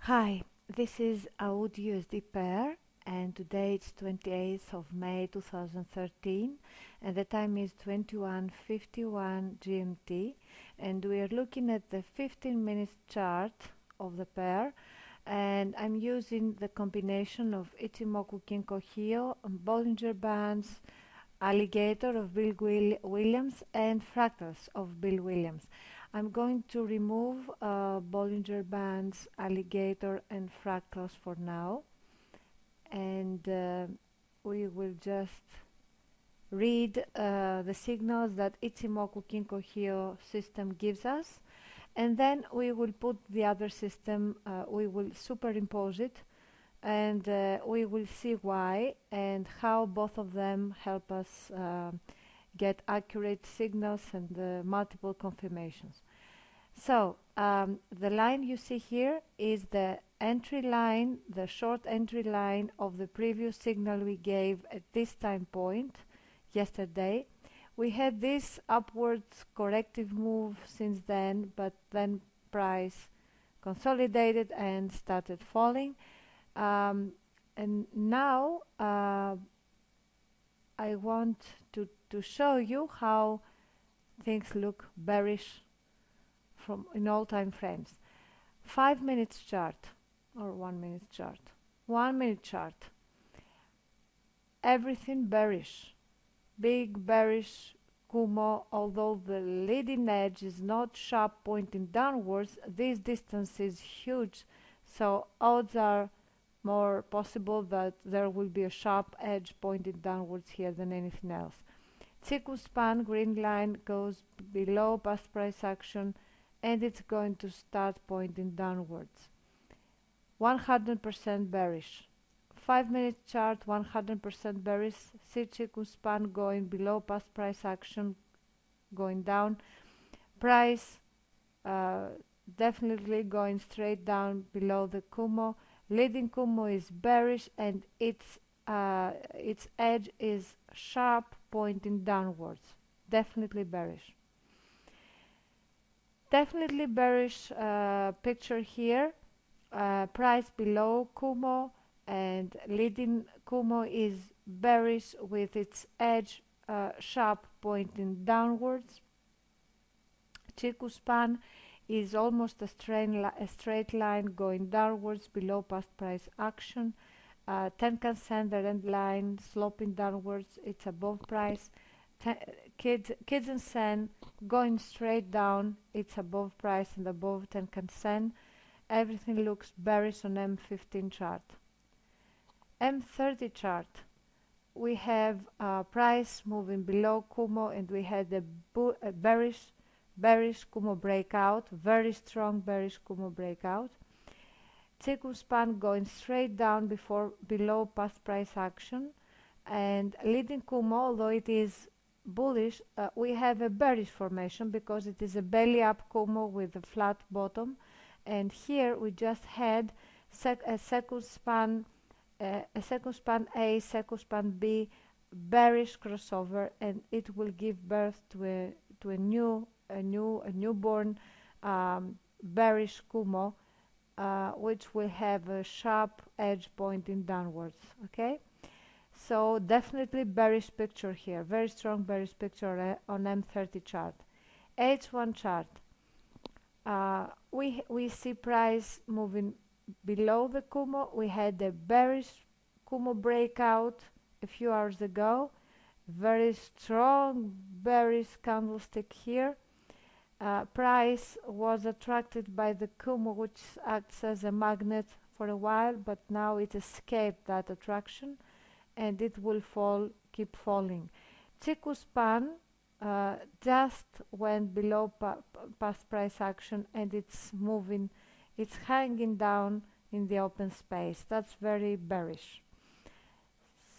Hi, this is AUDUSD pair, and today it's 28th of May 2013 and the time is 21:51 GMT, and we are looking at the 15-minute chart of the pair, and I'm using the combination of Ichimoku Kinko Hio, Bollinger Bands, Alligator of Bill Williams and Fractals of Bill Williams. I'm going to remove Bollinger Bands, Alligator and Fractals for now, and we will just read the signals that Ichimoku Kinko Hio system gives us, and then we will put the other system, we will superimpose it, and we will see why and how both of them help us get accurate signals and multiple confirmations. So the line you see here is the entry line, the short entry line of the previous signal we gave at this time point yesterday. We had this upwards corrective move since then, but then price consolidated and started falling. And now I want to show you how things look bearish from in all time frames. 5 minutes chart or 1 minute chart. 1 minute chart. Everything bearish. Big bearish Kumo, although the leading edge is not sharp pointing downwards, this distance is huge, so odds are more possible that there will be a sharp edge pointed downwards here than anything else. Chiku span green line goes below past price action and it's going to start pointing downwards. 100% bearish. 5 minute chart, 100% bearish. See Chiku span going below past price action, going down. Price definitely going straight down below the Kumo. Leading Kumo is bearish and its edge is sharp pointing downwards. Definitely bearish. Definitely bearish picture here. Price below Kumo and leading Kumo is bearish with its edge sharp pointing downwards. Chiku span is almost a straight line going downwards below past price action. Tenkan Sen, the red line, sloping downwards, it's above price. Kijun Sen going straight down, it's above price and above Tenkan Sen. Everything looks bearish on M15 chart. M30 chart, we have price moving below Kumo and we had a bearish Kumo breakout, very strong bearish Kumo breakout. Chiku span going straight down below past price action, and leading Kumo, although it is bullish, we have a bearish formation because it is a belly up Kumo with a flat bottom, and here we just had a second span A, second span B, bearish crossover, and it will give birth to a newborn bearish Kumo, which will have a sharp edge pointing downwards. Okay, so definitely bearish picture here, very strong bearish picture on M30 chart. H1 chart, we see price moving below the Kumo. We had a bearish Kumo breakout a few hours ago, very strong bearish candlestick here. Price was attracted by the Kumo, which acts as a magnet for a while, but now it escaped that attraction and it will keep falling. Chiku span just went below past price action and it's moving, it's hanging down in the open space. That's very bearish.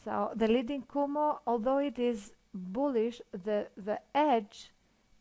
So the leading Kumo, although it is bullish, the edge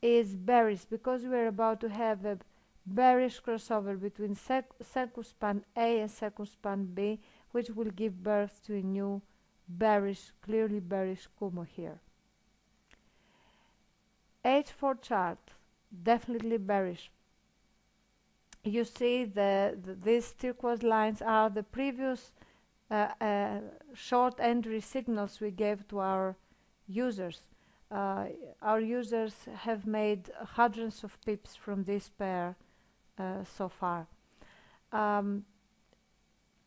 is bearish because we're about to have a bearish crossover between second span A and second span B, which will give birth to a new bearish, clearly bearish Kumo here. H4 chart, definitely bearish. you see these turquoise lines are the previous short entry signals we gave to our users. Uh, our users have made hundreds of pips from this pair so far. Um,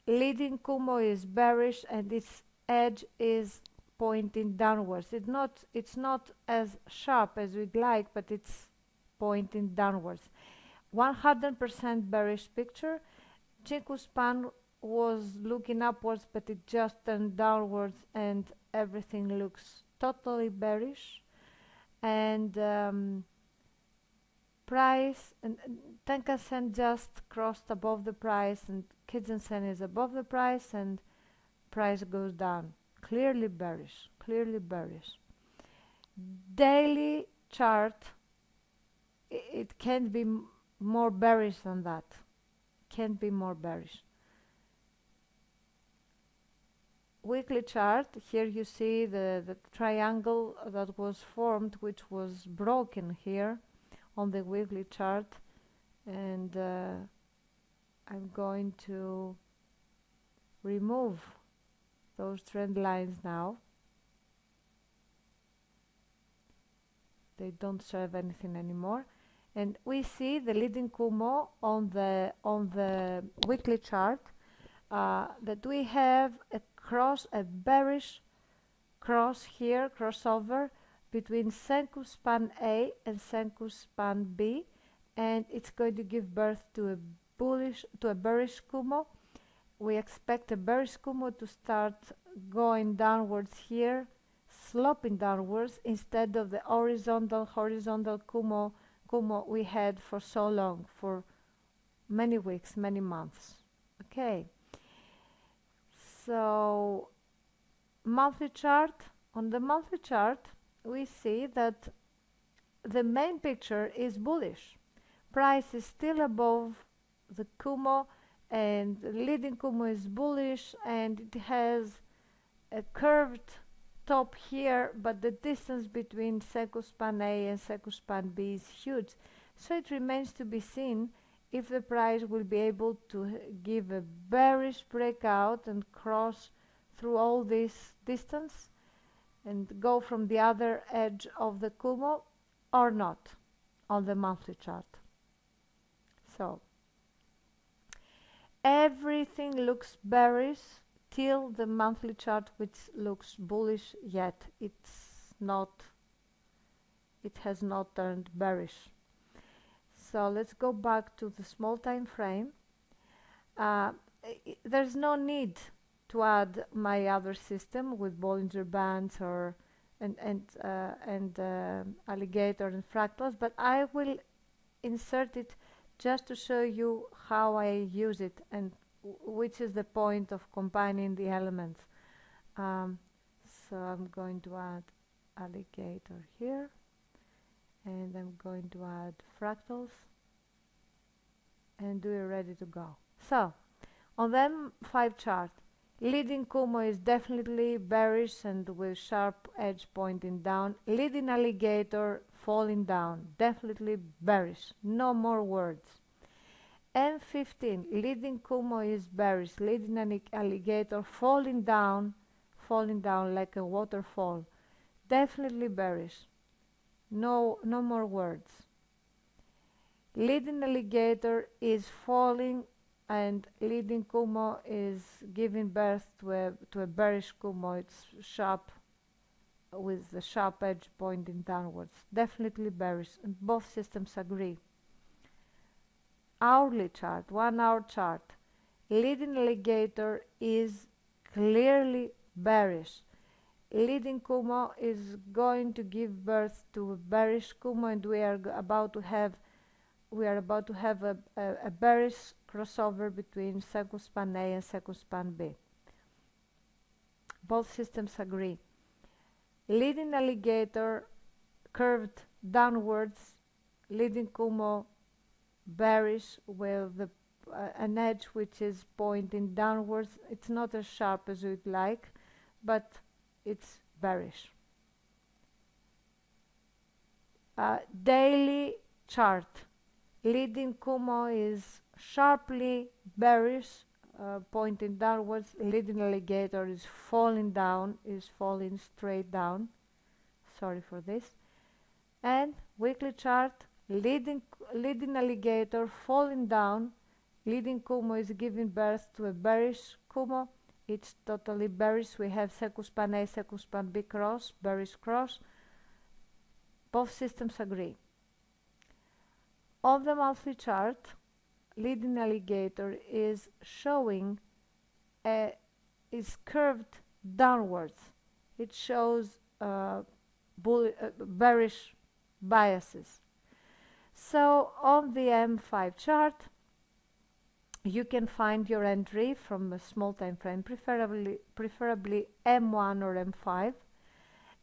Leading Kumo is bearish and its edge is pointing downwards. It's not as sharp as we'd like, but it's pointing downwards. 100% bearish picture. Chiku span was looking upwards, but it just turned downwards and everything looks totally bearish. And price and Tenkan-sen just crossed above the price, and Kijun-sen is above the price, and price goes down. Clearly bearish, clearly bearish. Daily chart, it can't be more bearish than that. Can't be more bearish. Weekly chart, here you see the triangle that was formed, which was broken here on the weekly chart, and I'm going to remove those trend lines now. They don't serve anything anymore, and we see the leading Kumo on the weekly chart that we have a bearish cross here, crossover between Senku span A and Senku span B, and it's going to give birth to a bearish Kumo. We expect a bearish Kumo to start going downwards here, sloping downwards instead of the horizontal Kumo we had for so long, for many weeks, many months. Okay. So monthly chart, on the monthly chart we see that the main picture is bullish. Price is still above the Kumo, and the leading Kumo is bullish, and it has a curved top here, but the distance between Senku span A and Senku span B is huge. So it remains to be seen if the price will be able to give a bearish breakout and cross through all this distance and go from the other edge of the Kumo or not on the monthly chart. So everything looks bearish till the monthly chart, which looks bullish, yet it has not turned bearish. So let's go back to the small time frame. There's no need to add my other system with Bollinger Bands or alligator and fractals, but I will insert it just to show you how I use it and which is the point of combining the elements. So I'm going to add alligator here, and I'm going to add fractals, and we're ready to go. So on the M5 chart, leading Kumo is definitely bearish and with sharp edge pointing down. Leading alligator falling down, definitely bearish, no more words. M15, leading Kumo is bearish, leading alligator falling down like a waterfall, definitely bearish, no more words. Leading alligator is falling, and leading Kumo is giving birth to a bearish Kumo. It's sharp, with the sharp edge pointing downwards, definitely bearish, and both systems agree. Hourly chart, 1 hour chart, leading alligator is clearly bearish. Leading Kumo is going to give birth to a bearish Kumo, and we are about to have a bearish crossover between Senku span A and Senku span B. Both systems agree. Leading alligator curved downwards, leading Kumo bearish with an edge which is pointing downwards. It's not as sharp as we'd like, but it's bearish. Daily chart, leading Kumo is sharply bearish, pointing downwards. Leading alligator is falling down, is falling straight down. Sorry for this. And weekly chart, leading alligator falling down. Leading Kumo is giving birth to a bearish Kumo. It's totally bearish. We have Secuspan A, Secuspan B cross, bearish cross. Both systems agree. On the monthly chart, leading alligator is showing is curved downwards. It shows bearish biases. So on the M5 chart, you can find your entry from a small time frame, preferably M1 or M5.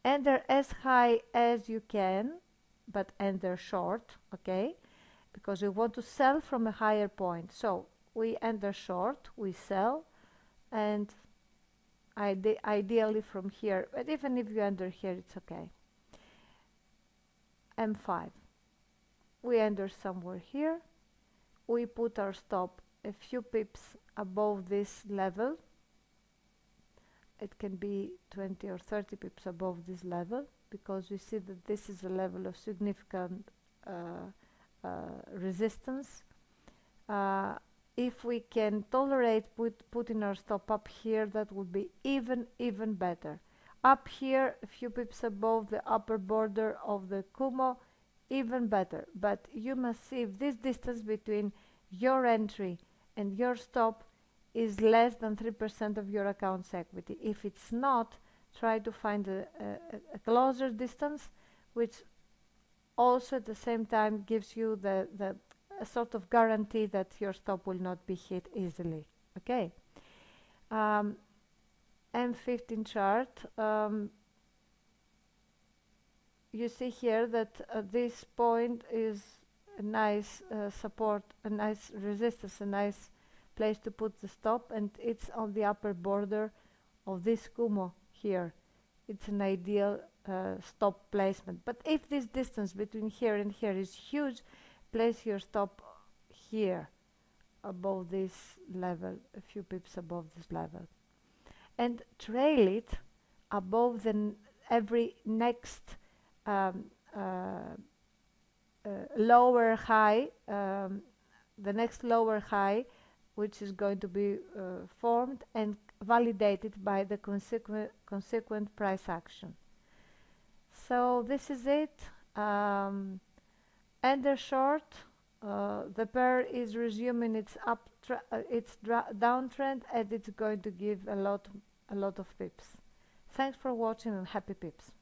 Enter as high as you can, but enter short, okay? Because we want to sell from a higher point. So we enter short, we sell, and ideally from here, but even if you enter here, it's okay. M5. We enter somewhere here. We put our stop a few pips above this level. It can be 20 or 30 pips above this level, because we see that this is a level of significant resistance. If we can tolerate putting our stop up here, that would be even better. Up here, a few pips above the upper border of the Kumo, even better. But you must see if this distance between your entry and your stop is less than 3% of your account's equity. If it's not, try to find a closer distance, which also at the same time gives you a sort of guarantee that your stop will not be hit easily. Okay. M15 chart. You see here that this point is a nice support, a nice resistance, a nice place to put the stop, and it's on the upper border of this Kumo here. It's an ideal stop placement. But if this distance between here and here is huge, place your stop here above this level, a few pips above this level, and trail it above every next lower high, the next lower high, which is going to be formed and validated by the consequent price action. So this is it. Enter short. The pair is resuming its downtrend, and it's going to give a lot of pips. Thanks for watching, and happy pips.